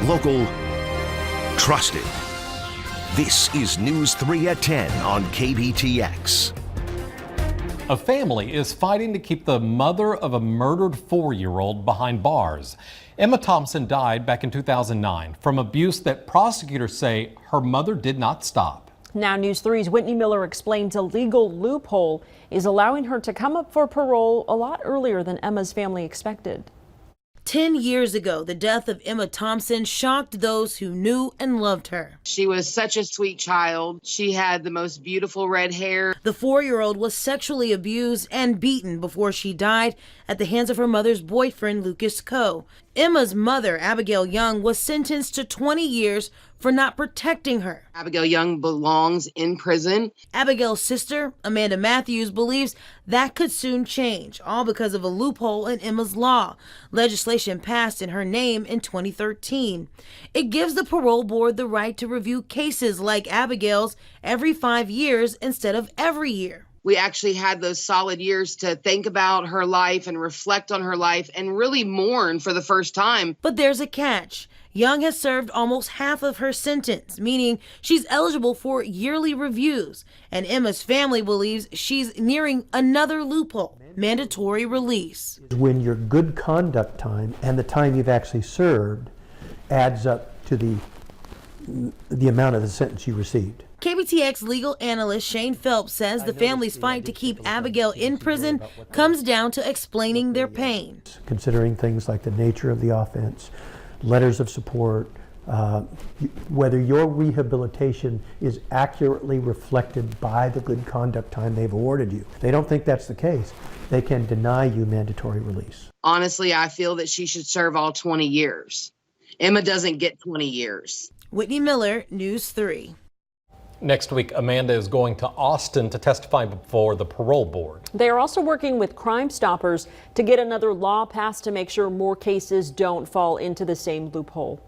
Local, trusted. This is News 3 at 10 on KBTX. A family is fighting to keep the mother of a murdered 4-year-old behind bars. Emma Thompson died back in 2009 from abuse that prosecutors say her mother did not stop. Now News 3's Whitney Miller explains a legal loophole is allowing her to come up for parole a lot earlier than Emma's family expected. 10 years ago, the death of Emma Thompson shocked those who knew and loved her. She was such a sweet child. She had the most beautiful red hair. The 4-year-old was sexually abused and beaten before she died at the hands of her mother's boyfriend, Lucas Coe. Emma's mother, Abigail Young, was sentenced to 20 years for not protecting her. Abigail Young belongs in prison. Abigail's sister, Amanda Matthews, believes that could soon change, all because of a loophole in Emma's law. Legislation passed in her name in 2013. It gives the parole board the right to review cases like Abigail's every 5 years instead of every year. We actually had those solid years to think about her life and reflect on her life and really mourn for the first time. But there's a catch. Young has served almost half of her sentence, meaning she's eligible for yearly reviews. And Emma's family believes she's nearing another loophole, mandatory release. When your good conduct time and the time you've actually served adds up to the amount of the sentence you received. KBTX legal analyst Shane Phelps says the family's fight to keep Abigail in prison comes down to explaining their pain. Considering things like the nature of the offense, letters of support, whether your rehabilitation is accurately reflected by the good conduct time they've awarded you. They don't think that's the case. They can deny you mandatory release. Honestly, I feel that she should serve all 20 years. Emma doesn't get 20 years. Whitney Miller, News 3. Next week, Amanda is going to Austin to testify before the parole board. They are also working with Crime Stoppers to get another law passed to make sure more cases don't fall into the same loophole.